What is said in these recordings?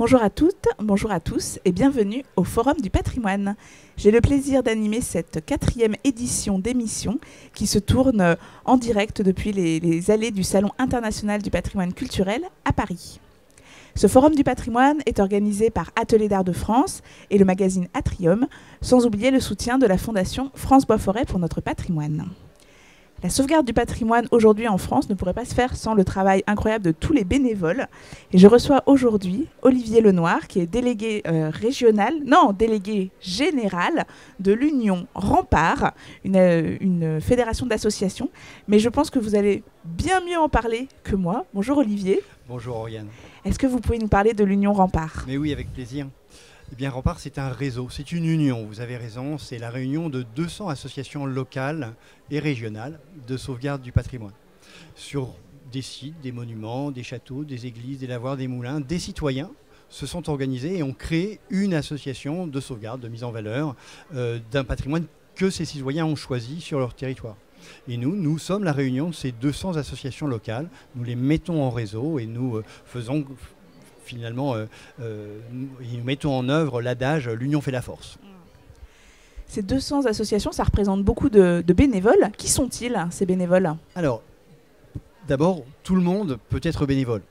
Bonjour à toutes, bonjour à tous et bienvenue au Forum du patrimoine. J'ai le plaisir d'animer cette 4e édition d'émission qui se tourne en direct depuis les allées du Salon international du patrimoine culturel à Paris. Ce Forum du patrimoine est organisé par Ateliers d'Art de France et le magazine Atrium, sans oublier le soutien de la Fondation France Bois-Forêt pour notre patrimoine. La sauvegarde du patrimoine aujourd'hui en France ne pourrait pas se faire sans le travail incroyable de tous les bénévoles. Et je reçois aujourd'hui Olivier Lenoir, qui est délégué délégué général de l'Union Rempart, une fédération d'associations. Mais je pense que vous allez bien mieux en parler que moi. Bonjour Olivier. Bonjour Oriane. Est-ce que vous pouvez nous parler de l'Union Rempart ? Mais oui, avec plaisir. Eh bien, Rempart, c'est un réseau, c'est une union, vous avez raison, c'est la réunion de 200 associations locales et régionales de sauvegarde du patrimoine. Sur des sites, des monuments, des châteaux, des églises, des lavoirs, des moulins, des citoyens se sont organisés et ont créé une association de sauvegarde, de mise en valeur d'un patrimoine que ces citoyens ont choisi sur leur territoire. Et nous sommes la réunion de ces 200 associations locales, nous les mettons en réseau et nous faisons... Finalement, nous mettons en œuvre l'adage « l'union fait la force ». Ces 200 associations, ça représente beaucoup de bénévoles. Qui sont-ils, ces bénévoles ? Alors, d'abord, tout le monde peut être bénévole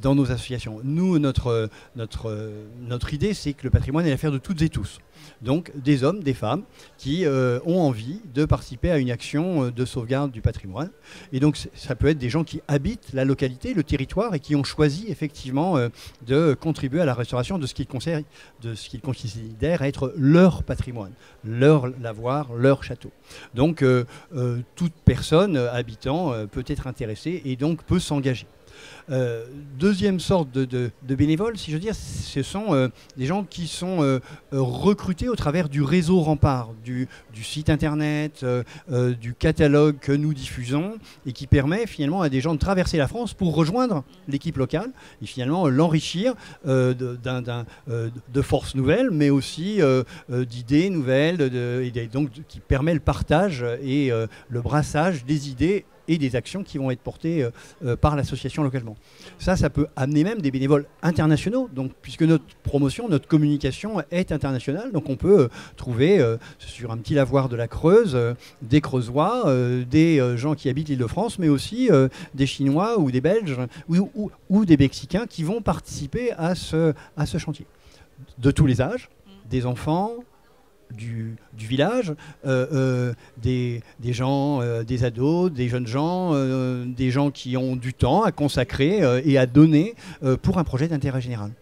dans nos associations. Nous, notre idée, c'est que le patrimoine est l'affaire de toutes et tous. Donc, des hommes, des femmes qui ont envie de participer à une action de sauvegarde du patrimoine. Et donc, ça peut être des gens qui habitent la localité, le territoire, et qui ont choisi effectivement de contribuer à la restauration de ce qu'ils considèrent être leur patrimoine, leur lavoir, leur château. Donc, toute personne habitant peut être intéressée et donc peut s'engager. Deuxième sorte de bénévoles, si je veux dire, ce sont des gens qui sont recrutés au travers du réseau Rempart, du site internet, du catalogue que nous diffusons et qui permet finalement à des gens de traverser la France pour rejoindre l'équipe locale et finalement l'enrichir de forces nouvelles, mais aussi d'idées nouvelles, et donc qui permet le partage et le brassage des idées et des actions qui vont être portées par l'association localement. Ça peut amener même des bénévoles internationaux, donc, puisque notre promotion, notre communication est internationale, donc on peut trouver sur un petit lavoir de la Creuse des Creusois, des gens qui habitent l'Île-de-France, mais aussi des Chinois ou des Belges ou des Mexicains qui vont participer à ce chantier. De tous les âges, des enfants, du village, des gens, des ados, des jeunes gens, des gens qui ont du temps à consacrer et à donner pour un projet d'intérêt général.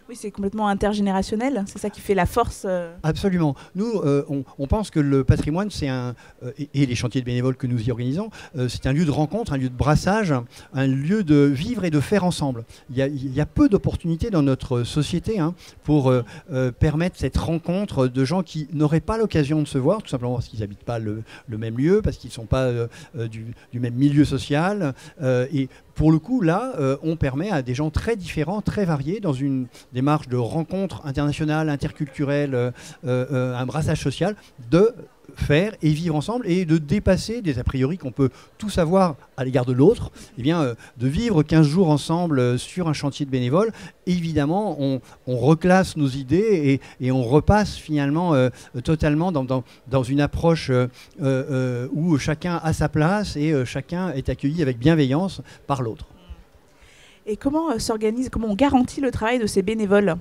Oui, c'est complètement intergénérationnel, c'est ça qui fait la force. Absolument. Nous, on pense que le patrimoine, c'est et les chantiers de bénévoles que nous y organisons, c'est un lieu de rencontre, un lieu de brassage, un lieu de vivre et de faire ensemble. Il y a peu d'opportunités dans notre société pour permettre cette rencontre de gens qui n'auraient pas l'occasion de se voir, tout simplement parce qu'ils n'habitent pas le même lieu, parce qu'ils ne sont pas du même milieu social. Et pour le coup, là, on permet à des gens très différents, très variés, dans une démarche de rencontre internationale, interculturelle, un brassage social, de faire et vivre ensemble et de dépasser des a priori qu'on peut tous avoir à l'égard de l'autre, de vivre 15 jours ensemble sur un chantier de bénévoles. Évidemment, on reclasse nos idées et on repasse finalement totalement dans une approche où chacun a sa place et chacun est accueilli avec bienveillance par l'autre. Et comment on garantit le travail de ces bénévoles ?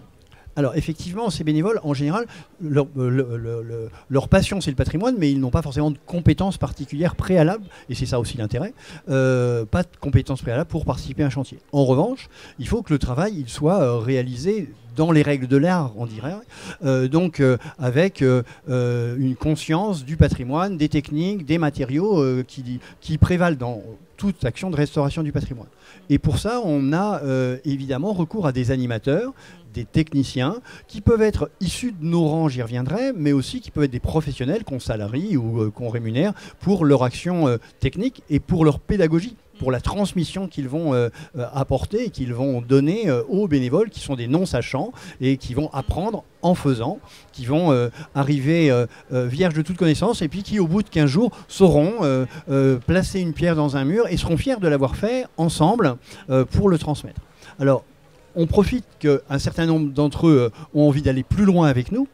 Alors effectivement, ces bénévoles, en général, leur passion c'est le patrimoine, mais ils n'ont pas forcément de compétences particulières préalables, et c'est ça aussi l'intérêt, pas de compétences préalables pour participer à un chantier. En revanche, il faut que le travail il soit réalisé dans les règles de l'art, on dirait, donc avec une conscience du patrimoine, des techniques, des matériaux qui prévalent dans toute action de restauration du patrimoine. Et pour ça, on a évidemment recours à des animateurs, des techniciens qui peuvent être issus de nos rangs, j'y reviendrai, mais aussi qui peuvent être des professionnels qu'on salarie ou qu'on rémunère pour leur action technique et pour leur pédagogie, pour la transmission qu'ils vont apporter et qu'ils vont donner aux bénévoles qui sont des non-sachants et qui vont apprendre en faisant, qui vont arriver vierges de toute connaissance et puis qui au bout de 15 jours sauront placer une pierre dans un mur et seront fiers de l'avoir fait ensemble pour le transmettre. Alors on profite qu'un certain nombre d'entre eux ont envie d'aller plus loin avec nous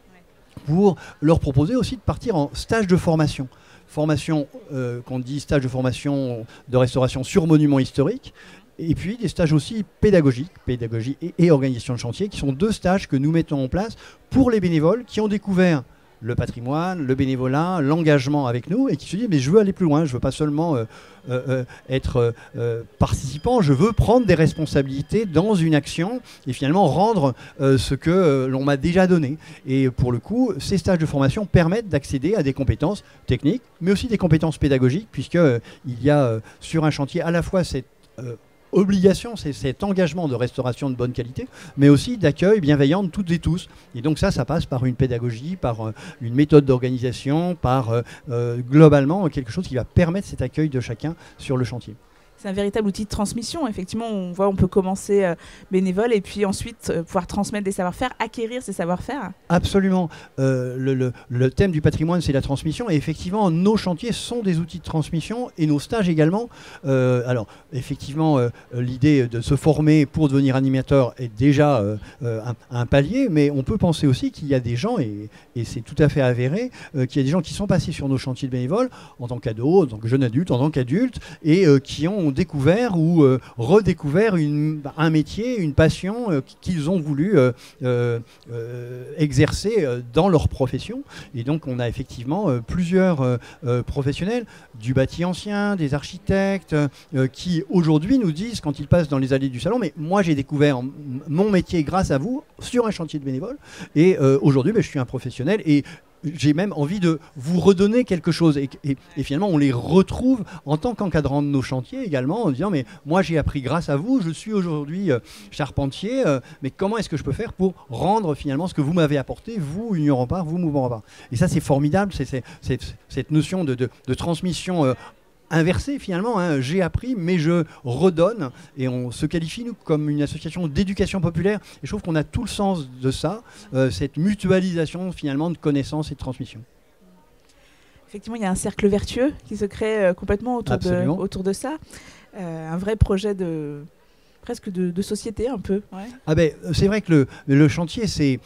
pour leur proposer aussi de partir en stage de formation. Formation, qu'on dit stage de formation de restauration sur monuments historiques, et puis des stages aussi pédagogiques, pédagogie et organisation de chantier, qui sont 2 stages que nous mettons en place pour les bénévoles qui ont découvert le patrimoine, le bénévolat, l'engagement avec nous, et qui se disent mais je veux aller plus loin, je veux pas seulement être participant, je veux prendre des responsabilités dans une action et finalement rendre ce que l'on m'a déjà donné. Et pour le coup, ces stages de formation permettent d'accéder à des compétences techniques, mais aussi des compétences pédagogiques, puisque il y a sur un chantier à la fois cette obligation, c'est cet engagement de restauration de bonne qualité, mais aussi d'accueil bienveillant de toutes et tous. Et donc ça passe par une pédagogie, par une méthode d'organisation, par globalement quelque chose qui va permettre cet accueil de chacun sur le chantier. C'est un véritable outil de transmission. Effectivement, on peut commencer bénévole et puis ensuite pouvoir transmettre des savoir-faire, acquérir ces savoir-faire. Absolument. Le thème du patrimoine, c'est la transmission. Et effectivement, nos chantiers sont des outils de transmission et nos stages également. Alors, effectivement, l'idée de se former pour devenir animateur est déjà un palier, mais on peut penser aussi qu'il y a des gens, et c'est tout à fait avéré, qu'il y a des gens qui sont passés sur nos chantiers de bénévoles en tant qu'ados, en tant que jeunes adultes, en tant qu'adultes, et qui ont découvert ou redécouvert un métier, une passion qu'ils ont voulu exercer dans leur profession. Et donc on a effectivement plusieurs professionnels du bâti ancien, des architectes qui aujourd'hui nous disent quand ils passent dans les allées du salon, mais moi j'ai découvert mon métier grâce à vous sur un chantier de bénévole et aujourd'hui je suis un professionnel et j'ai même envie de vous redonner quelque chose. Et finalement, on les retrouve en tant qu'encadrant de nos chantiers également, en disant, mais moi j'ai appris grâce à vous, je suis aujourd'hui charpentier, mais comment est-ce que je peux faire pour rendre finalement ce que vous m'avez apporté, vous, Union Rempart, vous, Mouvement Rempart. Et ça, c'est formidable, c'est cette notion de transmission inversé finalement, hein. J'ai appris mais je redonne et on se qualifie nous comme une association d'éducation populaire et je trouve qu'on a tout le sens de ça, cette mutualisation finalement de connaissances et de transmission. Effectivement, il y a un cercle vertueux qui se crée complètement autour de ça, un vrai projet presque de société un peu. Ouais. Ah ben, c'est vrai que le chantier c'est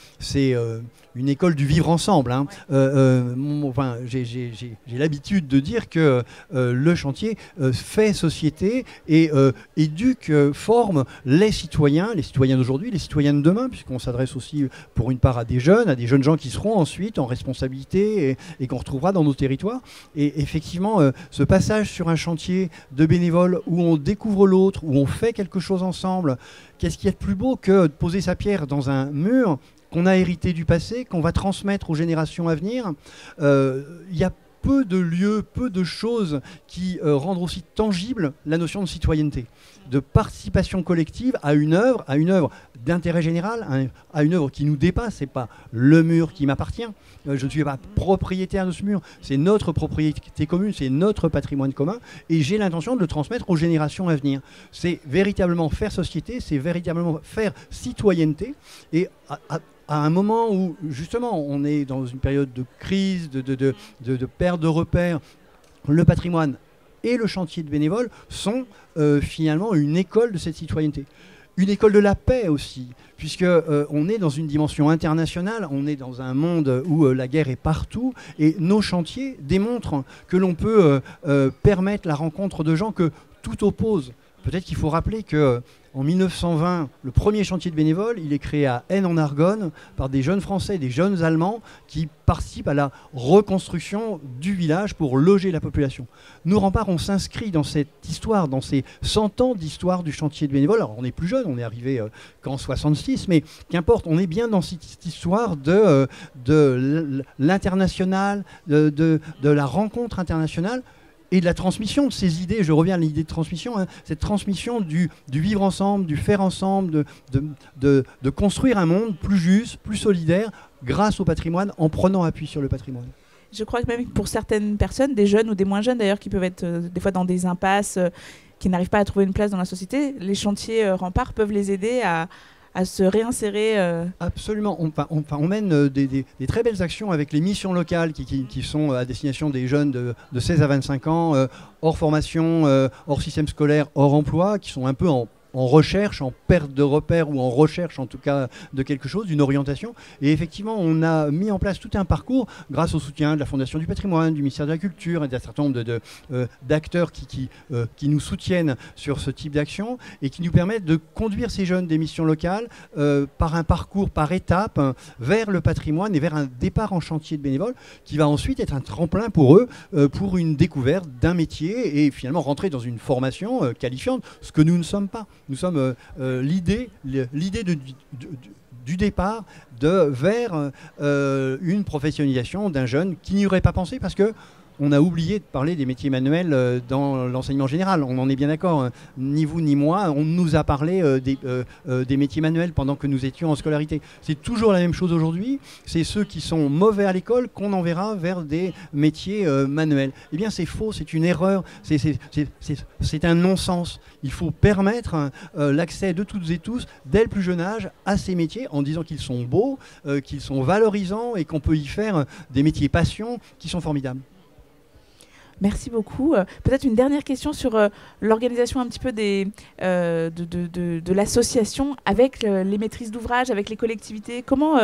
une école du vivre ensemble. Hein. Ouais. J'ai l'habitude de dire que le chantier fait société et éduque, forme les citoyens d'aujourd'hui, les citoyens de demain, puisqu'on s'adresse aussi pour une part à des jeunes gens qui seront ensuite en responsabilité et qu'on retrouvera dans nos territoires. Et effectivement, ce passage sur un chantier de bénévoles où on découvre l'autre, où on fait quelque chose ensemble, qu'est-ce qu'il y a de plus beau que de poser sa pierre dans un mur qu'on a hérité du passé, qu'on va transmettre aux générations à venir. Il y a peu de lieux, peu de choses qui rendent aussi tangible la notion de citoyenneté, de participation collective à une œuvre d'intérêt général, à une œuvre qui nous dépasse. C'est pas le mur qui m'appartient. Je ne suis pas propriétaire de ce mur. C'est notre propriété commune, c'est notre patrimoine commun, et j'ai l'intention de le transmettre aux générations à venir. C'est véritablement faire société, c'est véritablement faire citoyenneté, et à un moment où, justement, on est dans une période de crise, de perte de repères, le patrimoine et le chantier de bénévoles sont finalement une école de cette citoyenneté. Une école de la paix aussi, puisqu'on est dans une dimension internationale, on est dans un monde où la guerre est partout, et nos chantiers démontrent que l'on peut permettre la rencontre de gens que tout oppose. Peut-être qu'il faut rappeler qu'en 1920, le premier chantier de bénévoles, il est créé à Aisne en Argonne par des jeunes Français, des jeunes Allemands qui participent à la reconstruction du village pour loger la population. Nous, Rempart, on s'inscrit dans cette histoire, dans ces 100 ans d'histoire du chantier de bénévoles. Alors, on est plus jeune, on est arrivé qu'en 66, mais qu'importe, on est bien dans cette histoire de l'international, de la rencontre internationale, et de la transmission de ces idées. Je reviens à l'idée de transmission, hein, cette transmission du vivre ensemble, du faire ensemble, de construire un monde plus juste, plus solidaire, grâce au patrimoine, en prenant appui sur le patrimoine. Je crois que même pour certaines personnes, des jeunes ou des moins jeunes d'ailleurs, qui peuvent être des fois dans des impasses, qui n'arrivent pas à trouver une place dans la société, les chantiers Rempart peuvent les aider à se réinsérer. Absolument. On mène des très belles actions avec les missions locales qui sont à destination des jeunes de 16 à 25 ans, hors formation, hors système scolaire, hors emploi, qui sont un peu en en recherche, en perte de repères ou en recherche en tout cas de quelque chose, d'une orientation. Et effectivement, on a mis en place tout un parcours grâce au soutien de la Fondation du patrimoine, du ministère de la Culture et d'un certain nombre d'acteurs qui nous soutiennent sur ce type d'action et qui nous permettent de conduire ces jeunes des missions locales par un parcours, par étapes, vers le patrimoine et vers un départ en chantier de bénévoles qui va ensuite être un tremplin pour eux, pour une découverte d'un métier et finalement rentrer dans une formation qualifiante, ce que nous ne sommes pas. Nous sommes l'idée du départ vers une professionnalisation d'un jeune qui n'y aurait pas pensé parce que on a oublié de parler des métiers manuels dans l'enseignement général. On en est bien d'accord. Ni vous ni moi, on nous a parlé des métiers manuels pendant que nous étions en scolarité. C'est toujours la même chose aujourd'hui. C'est ceux qui sont mauvais à l'école qu'on enverra vers des métiers manuels. Eh bien, c'est faux, c'est une erreur, c'est un non-sens. Il faut permettre l'accès de toutes et tous, dès le plus jeune âge, à ces métiers en disant qu'ils sont beaux, qu'ils sont valorisants et qu'on peut y faire des métiers passion qui sont formidables. Merci beaucoup. Peut-être une dernière question sur l'organisation un petit peu de l'association avec les maîtrises d'ouvrage, avec les collectivités. Comment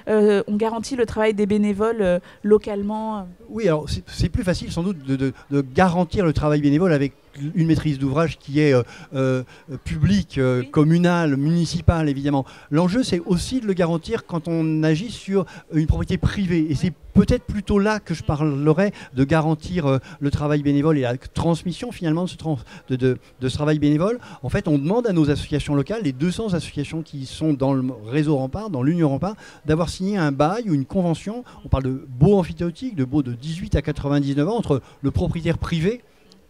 on garantit le travail des bénévoles localement? Oui, alors c'est plus facile sans doute de garantir le travail bénévole avec une maîtrise d'ouvrage qui est publique, oui, communale, municipale évidemment. L'enjeu c'est aussi de le garantir quand on agit sur une propriété privée et c'est peut-être plutôt là que je parlerai de garantir le travail bénévole et la transmission finalement de ce travail bénévole. En fait, on demande à nos associations locales, les 200 associations qui sont dans le réseau Rempart, dans l'Union Rempart, d'avoir signé un bail ou une convention, on parle de baux amphithéotiques, de baux de 18 à 99 ans entre le propriétaire privé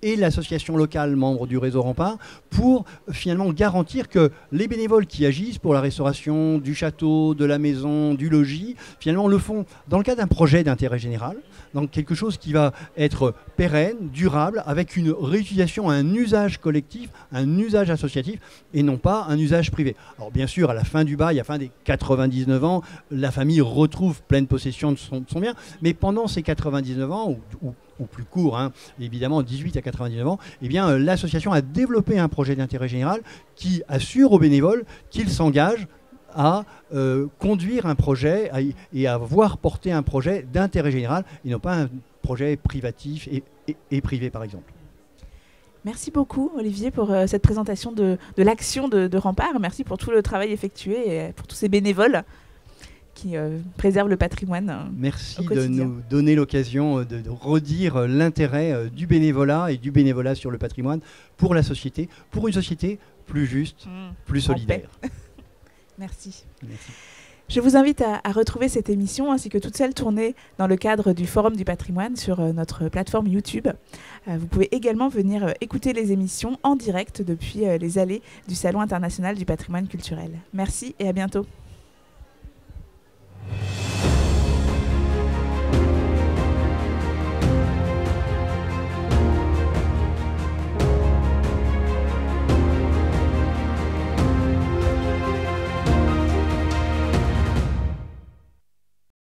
et l'association locale membre du réseau Rempart pour finalement garantir que les bénévoles qui agissent pour la restauration du château, de la maison, du logis, finalement le font dans le cadre d'un projet d'intérêt général, donc quelque chose qui va être pérenne, durable, avec une réutilisation, un usage collectif, un usage associatif et non pas un usage privé. Alors bien sûr, à la fin du bail, à la fin des 99 ans, la famille retrouve pleine possession de son bien, mais pendant ces 99 ans, ou plus court, hein, évidemment 18 à 99 ans, eh bien, l'association a développé un projet d'intérêt général qui assure aux bénévoles qu'ils s'engagent à conduire un projet et à voir porter un projet d'intérêt général et non pas un projet privatif et privé par exemple. Merci beaucoup Olivier pour cette présentation de l'action de Rempart. Merci pour tout le travail effectué et pour tous ces bénévoles qui préserve le patrimoine. Merci de nous donner l'occasion de redire l'intérêt du bénévolat et du bénévolat sur le patrimoine pour la société, pour une société plus juste, plus solidaire. Merci. Merci. Je vous invite à retrouver cette émission ainsi que toutes celles tournées dans le cadre du Forum du patrimoine sur notre plateforme YouTube. Vous pouvez également venir écouter les émissions en direct depuis les allées du Salon international du patrimoine culturel. Merci et à bientôt.